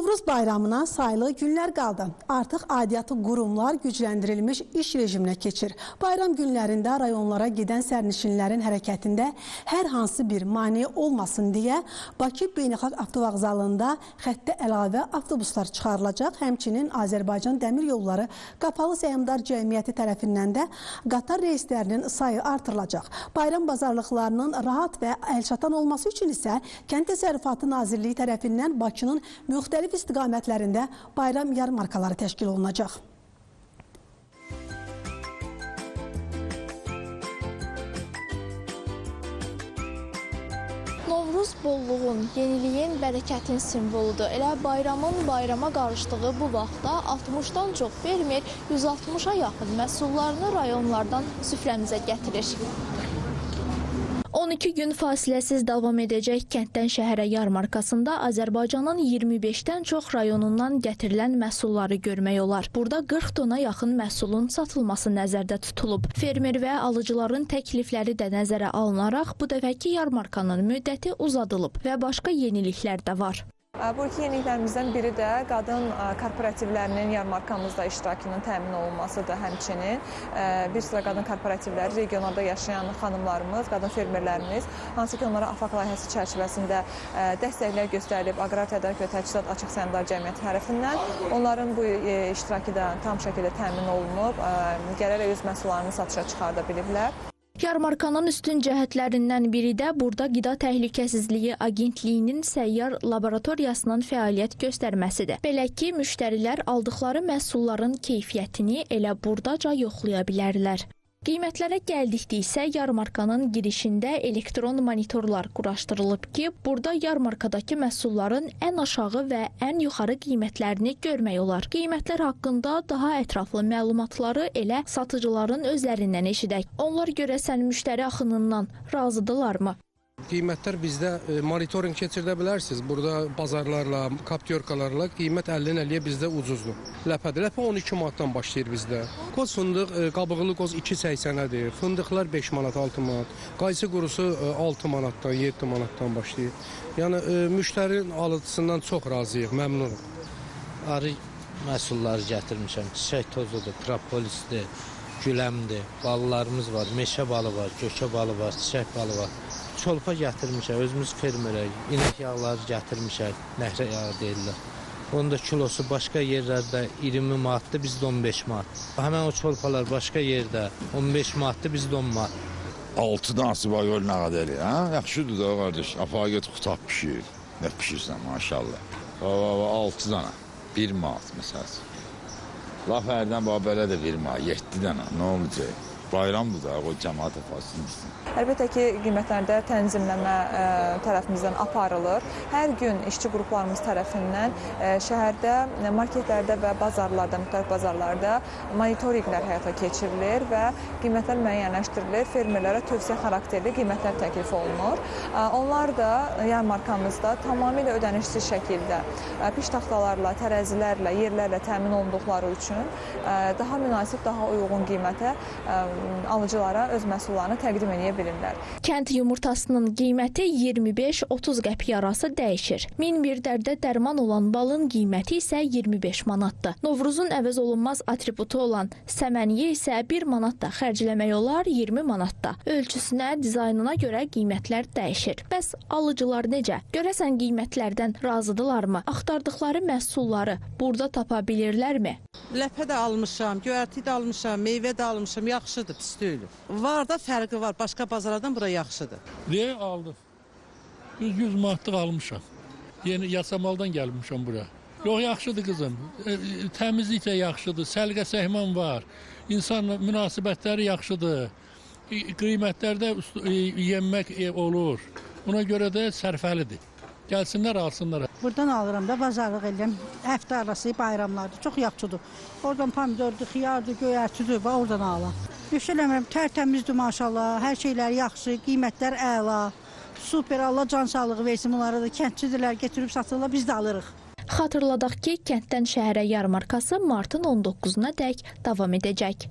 Novruz bayramına sayılı günlər qaldı. Artıq aidiyyatı qurumlar gücləndirilmiş iş rejiminə keçir. Bayram günlərində rayonlara gedən sərnişinlərin hərəkətində hər hansı bir maneə olmasın deyə Bakı Beynəlxalq Avtovağzalında xəttə əlavə avtobuslar çıxarılacaq. Həmçinin Azərbaycan Dəmir Yolları Qapalı Səhmdar Cəmiyyəti tərəfindən də qatar reyslərinin sayı artırılacaq. Bayram bazarlıqlarının rahat və əlçatan olması üçün isə Kənd Təsərrüfatı Nazirliyi tərəfindən Bakının müxtəlif istiqamətlərində bayram yarmarkaları təşkil olunacaq. Novruz bolluğun, yeniliyin, bərəkətin simvoludur. Elə bayramın bayrama qarışdığı bu vaxtda 60-dan çox fermer 160-a yaxın məhsullarını rayonlardan süfrəmizə gətirir. 12 gün fasiləsiz davam edəcək kənddən şəhərə yarmarkasında Azərbaycanın 25-dən çox rayonundan gətirilən məhsulları görmək olar. Burada 40 tona yaxın məhsulun satılması nəzərdə tutulub. Fermer və alıcıların təklifləri də nəzərə alınaraq bu dəfəki yarmarkanın müddəti uzadılıb və başqa yeniliklər də var. Bu iki yeniliklərimizdən biri də qadın korporativlərinin yarmarkamızda iştirakının təmin olunmasıdır həmçinin. Bir sıra qadın korporativləri regionlarda yaşayan xanımlarımız, qadın fermerlərimiz, hansı ki onlara AFAQ layihəsi çərçivəsində dəstəklər göstərilib Aqrar Tədarük və Təchizat Açıq Səhmdar Cəmiyyəti tərəfindən. Onların bu iştirakı da tam şəkildə təmin olunub, gələrək öz məhsullarını satışa çıxarda biliblər. Yarmarkanın üstün cəhətlərindən biri də burada Qida Təhlükəsizliyi Agentliyinin səyyar laboratoriyasının fəaliyyət göstərməsidir. Belə ki, müştərilər aldıqları məhsulların keyfiyyətini elə buradaca yoxlaya bilərlər. Qiymətlərə gəldikdə isə yarmarkanın girişində elektron monitorlar quraşdırılıb ki, burada yarmarkadakı məhsulların ən aşağı və ən yuxarı qiymətlərini görmək olar. Qiymətlər haqqında daha ətraflı məlumatları elə satıcıların özlərindən eşidək. Onlar görəsən müştəri axınından razıdırlarmı? Qiymətlər bizdə monitoring keçirdə bilərsiniz. Burada bazarlarla, kaptyorkalarla qiymət 50-50-yə bizdə ucuzdur. Ləpədir. Ləpə 12 manatdan başlayır bizdə. Qoz fındıq, qabıqlı qoz 2.80-ədir. Fındıqlar 5 manat, 6 manat. Qaysı qurusu 6 manatdan, 7 manatdan başlayır. Yəni müştərinin alıcısından çox razıyıq, məmnunuq. Arı məhsulları gətirmişəm. Çiçək tozudur, propolisdir, güləmdir. Balılarımız var, meşə balı var, gökə balı var, çiçək balı var. Çolpa gətirmişək, özümüz fermerə, inək yağları gətirmişək, nəhrə yağı deyirlər. Onun da kilosu başqa yerlərdə 20 manatdır, bizdə 15 manat. Həmən o çolpalar başqa yerdə 15 manatdır, bizdə 10 manat. 6 dansı var, gör nə qədər, hə? Yaxşıdır da, qardaş, apağa get qutab pişir. Nə pişirsən, maşallah. 6 dana, 1 manat, məsələn. Laf hərdən belə də 1 manat, 7 dana, nə olacaq? Bayramdır da, o cəmaat əfasını bilsin. Əlbəttə ki, qiymətlərdə tənzimləmə tərəfimizdən aparılır. Hər gün işçi qruplarımız tərəfindən şəhərdə, marketlərdə və bazarlarda, müxtəlif bazarlarda monitorinqlər həyata keçirilir və qiymətlər müəyyənləşdirilir. Fermerlərə tövsiyə xarakterli qiymətlər təklif olunur. Onlar da yarmarkamızda tamamilə ödənişsiz şəkildə piş taxtalarla, tərəzilərlə, yerlərlə təmin olunduqları üçün daha münasib, daha uyğun qiymətə alıcılara öz məhsullarını təqdim edə bilirlər. Kənd yumurtasının qiyməti 25-30 qəpik arası dəyişir. 1001 dərdə dərman olan balın qiyməti isə 25 manatdır. Novruzun əvəz olunmaz atributu olan səməniyə isə 1 manat da xərcləmək olar, 20 manat da. Ölçüsünə, dizaynına görə qiymətlər dəyişir. Bəs alıcılar necə? Görəsən qiymətlərdən razıdırlarmı? Axtardıqları məhsulları burada tapa bilirlərmi? Ləpə də almışam, göyərti də almışam, meyvə də almışam, yaxşıdır, pis deyil. Var da fərqi var, başqa bazarlardan bura yaxşıdır. Deyə aldıq. 100 manatlıq almışam. Yeni Yasamaldan gəlmişəm bura. Yox, yaxşıdır qızım. Təmizlik də yaxşıdır, səlqə səhman var. İnsan münasibətləri yaxşıdır. Qiymətlərdə yenmək olur. Buna görə də sərfəlidir. Gəlsinlər, alsınlar. Buradan alıram da, bazarlıq edirəm. Həftə arası bayramlardır, çox yaxşıdır. Oradan pomidordur, xiyardır, göyərtidir, oradan alıram. Düşünürəm, tərtəmizdir maşallah, hər şeylər yaxşı, qiymətlər əla. Super, Allah can sağlığı versin bunlara da, kəndçidirlər, getirib satırlar, biz də alırıq. Xatırladaq ki, kənddən şəhərə yarmarkası martın 19-na dək davam edəcək.